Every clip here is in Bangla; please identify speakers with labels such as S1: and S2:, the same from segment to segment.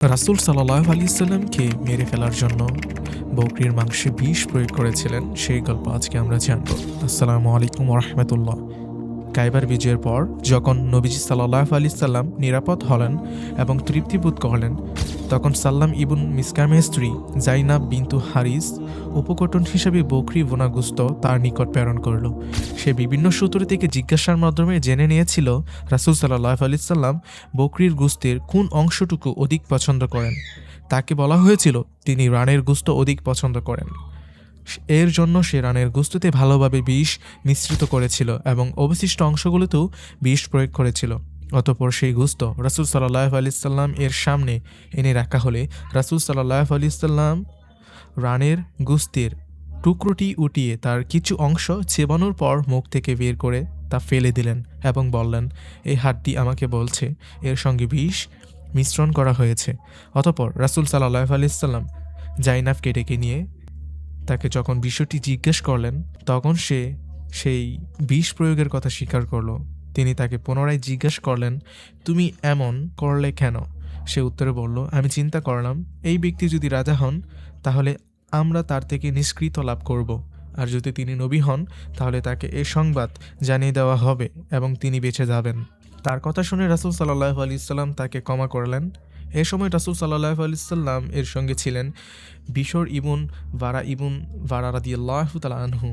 S1: রাসূল সাল্লাল্লাহু আলাইহি সাল্লামকে মেরে ফেলার জন্য বকরীর মাংসে বিষ প্রয়োগ করেছিলেন, সেই গল্প আজকে আমরা জানব। আসসালামু আলাইকুম ওয়া রাহমাতুল্লাহ। খায়বার বিজয়ের পর যখন নবীজি সাল্লাল্লাহু আলাইহি সাল্লাম নিরাপদ হলেন এবং তৃপ্তিবোধ করলেন, তখন সাল্লাম ইবন মিসকামের স্ত্রী জাইনাব বিনতু হারিস উপকটন হিসেবে বকরী ভুনা গোশত তার নিকট প্রেরণ করল। সে বিভিন্ন সূত্র থেকে জিজ্ঞাসার মাধ্যমে জেনে নিয়েছিল রাসূল সাল্লাল্লাহু আলাইহি সাল্লাম বকরীর গোশতের কোন অংশটুকু অধিক পছন্দ করেন। তাকে বলা হয়েছিল তিনি রানের গোশত অধিক পছন্দ করেন। এর জন্য সে রানের গোশতে ভালোভাবে বিষ মিশ্রিত করেছিল এবং অবশিষ্ট অংশগুলোতেও বিষ প্রয়োগ করেছিল। অতঃপর সেই গোশত রাসূল সাল্লাল্লাহু আলাইহি সাল্লাম এর সামনে এনে রাখা হলে রাসূল সাল্লাল্লাহু আলাইহি সাল্লাম রানের গোশতের টুকরোটি উঠিয়ে তার কিছু অংশ চেবানোর পর মুখ থেকে বের করে তা ফেলে দিলেন এবং বললেন, এই হাড্ডি আমাকে বলছে এর সঙ্গে বিষ মিশ্রণ করা হয়েছে। অতঃপর রাসূল সাল্লাল্লাহু আলাইহি সাল্লাম জাইনাবকে ডেকে নিয়ে তাকে যখন বিষয়টি জিজ্ঞেস করলেন, তখন সে সেই বিষ প্রয়োগের কথা স্বীকার করল। তিনি তাকে পুনরায় জিজ্ঞেস করলেন, তুমি এমন করলে কেন? সে উত্তরে বলল, আমি চিন্তা করলাম এই ব্যক্তি যদি রাজা হন তাহলে আমরা তার থেকে নিষ্কৃত লাভ করব, আর যদি তিনি নবী হন তাহলে তাকে এ সংবাদ জানিয়ে দেওয়া হবে এবং তিনি বেঁচে যাবেন। তার কথা শুনে রাসূল সাল্লাল্লাহু আলাইহি সাল্লাম তাকে ক্ষমা করলেন। এ সময় রাসূল সাল্লাল্লাহু আলাইহি সাল্লাম এর সঙ্গে ছিলেন বিশর ইবন বারা রাদিয়াল্লাহু তাআলা আনহু।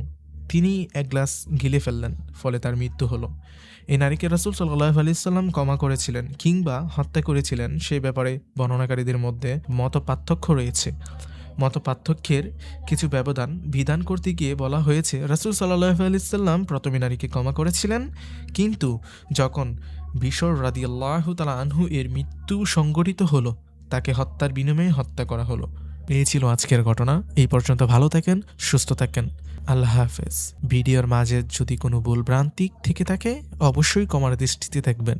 S1: তিনি এক গ্লাস গিলে ফেললেন, ফলে তার মৃত্যু হলো। এই নারীকে রাসূল সাল্লাল্লাহু আলাইহি সাল্লাম ক্ষমা করেছিলেন কিংবা হত্যা করেছিলেন সে ব্যাপারে বর্ণনাকারীদের মধ্যে মতপার্থক্য রয়েছে। মতপার্থক্যের কিছু ব্যবধান বিধান করতে গিয়ে বলা হয়েছে রাসূল সাল্লাল্লাহু আলাইহি সাল্লাম প্রথমে নারীকে ক্ষমা করেছিলেন, কিন্তু যখন বিশর রাদিয়াল্লাহু তাআলা আনহু এর মৃত্যু সংঘটিত হলো তাকে হত্যার বিনিময়ে হত্যা করা হলো। এই ছিল আজকের ঘটনা। এই পর্যন্ত ভালো থাকেন, সুস্থ থাকেন। আল্লাহ হাফেজ। ভিডিওর মাঝে যদি কোনো ভুল ভ্রান্তি থেকে থাকে অবশ্যই ক্ষমার দৃষ্টিতে দেখবেন।